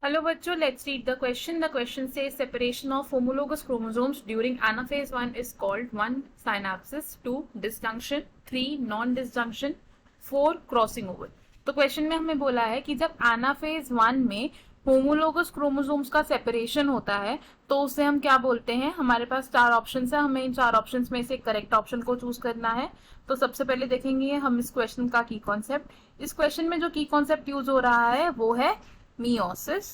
Hello बच्चों, let's read the question. The question से separation of homologous chromosomes during anaphase 1 is called 1 synapsis, 2 disjunction, 3 non disjunction, 4 crossing over. तो question में हमें बोला है कि जब एनाफेज 1 में होमोलोगस क्रोमोसोम्स का सेपरेशन होता है तो उसे हम क्या बोलते हैं. हमारे पास 4 ऑप्शन है, हमें इन 4 ऑप्शन में से करेक्ट ऑप्शन को चूज करना है. तो सबसे पहले देखेंगे हम इस क्वेश्चन का की कॉन्सेप्ट. इस क्वेश्चन में जो की कॉन्सेप्ट यूज हो रहा है वो है मियोसिस.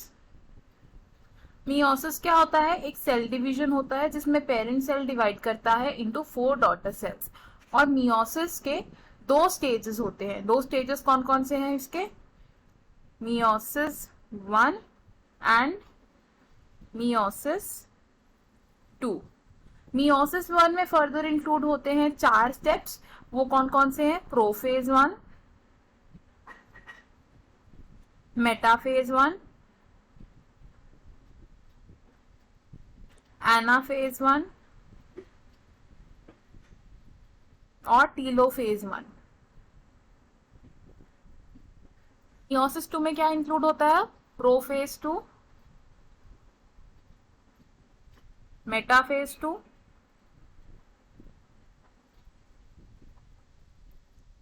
मियोसिस क्या होता है? एक सेल डिवीजन होता है जिसमें पेरेंट सेल डिवाइड करता है इनटू 4 डॉटर सेल्स. और मियोसिस के 2 स्टेजेस होते हैं. 2 स्टेजेस कौन कौन से हैं इसके? Meiosis 1 and meiosis 2. मियोसिस 1 में फर्दर इंक्लूड होते हैं 4 स्टेप्स. वो कौन कौन से हैं? प्रोफेज 1, मेटाफेज 1, एनाफेज 1 और टीलोफेज 1. मियोसिस 2 में क्या इंक्लूड होता है? प्रोफेज 2, मेटाफेज 2,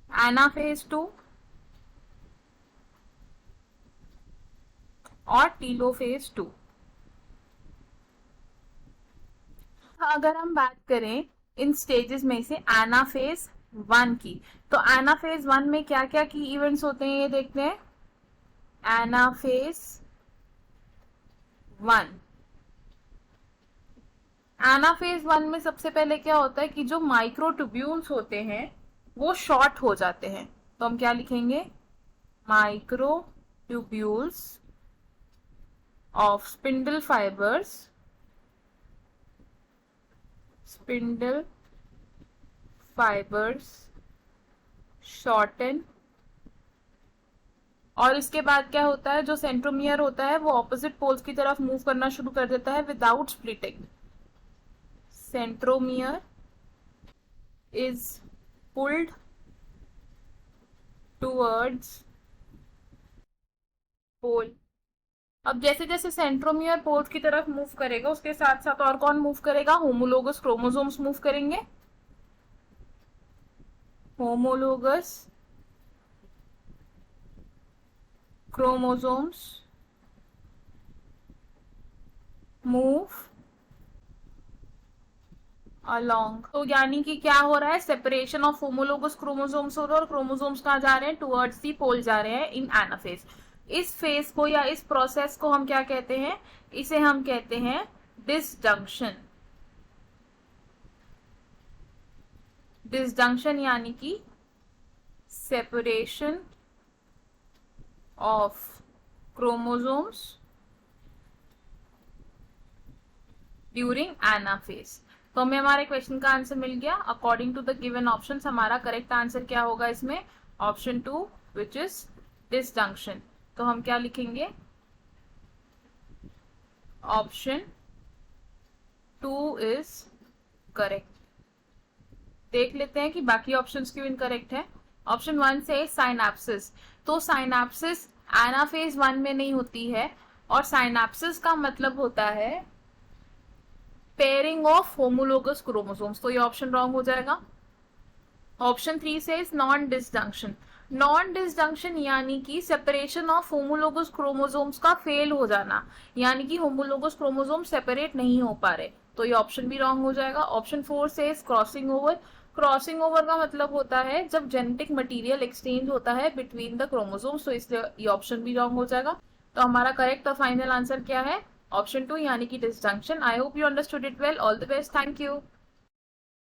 एनाफेज 2 और टीलोफेज 2. अगर हम बात करें इन स्टेजेस में से एनाफेज 1 की, तो एनाफेज 1 में क्या क्या की इवेंट्स होते हैं ये देखते हैं. एनाफेज 1, एनाफेज 1 में सबसे पहले क्या होता है कि जो माइक्रोट्यूब्यूल्स होते हैं वो शॉर्ट हो जाते हैं. तो हम क्या लिखेंगे? Microtubules of spindle fibres, spindle fibres shorten. और इसके बाद क्या होता है? जो सेंट्रोमियर होता है वो ऑपोजिट पोल्स की तरफ मूव करना शुरू कर देता है without splitting. Centromere is pulled towards pole. अब जैसे जैसे सेंट्रोमियर पोल्स की तरफ मूव करेगा उसके साथ साथ और कौन मूव करेगा? होमोलोगस क्रोमोसोम्स मूव करेंगे. Homologous chromosomes move along. तो यानी कि क्या हो रहा है? सेपरेशन ऑफ होमोलोगस क्रोमोसोम्स हो रहा है और क्रोमोसोम्स कहाँ जा रहे हैं? टुवर्ड्स दी पोल जा रहे हैं इन एनाफेज. इस फेज को या इस प्रोसेस को हम क्या कहते हैं? इसे हम कहते हैं डिसजंक्शन. डिसजंक्शन यानी कि separation of chromosomes during anaphase. तो हमें हमारे क्वेश्चन का आंसर मिल गया. According to the given options हमारा करेक्ट आंसर क्या होगा इसमें? Option 2 which is disjunction. तो हम क्या लिखेंगे? Option 2 is correct. देख लेते हैं कि बाकी ऑप्शंस क्यों इनकरेक्ट है. ऑप्शन 1 से साइनैप्सिस. तो साइनैप्सिस एनाफेज 1 में नहीं होती है और साइनैप्सिस का मतलब होता है पेयरिंग ऑफ होमोलोगस क्रोमोसोम्स. तो ये ऑप्शन रॉन्ग हो जाएगा. ऑप्शन 3 से नॉन डिसजंक्शन. नॉन डिसजंक्शन यानी कि सेपरेशन ऑफ होमोलोगस क्रोमोसोम्स का फेल हो जाना, यानी कि होमोलोगस क्रोमोसोम सेपरेट नहीं हो पा रहे. तो ये ऑप्शन भी रॉन्ग हो जाएगा. ऑप्शन 4 से क्रॉसिंग ओवर. क्रॉसिंग ओवर का मतलब होता है जब जेनेटिक मटेरियल एक्सचेंज होता है बिटवीन द क्रोमोसोम्स. तो इसलिए ये ऑप्शन भी रॉन्ग हो जाएगा. तो हमारा करेक्ट और फाइनल आंसर क्या है? ऑप्शन 2 यानी कि disjunction. I hope you understood it well. All the best. Thank you.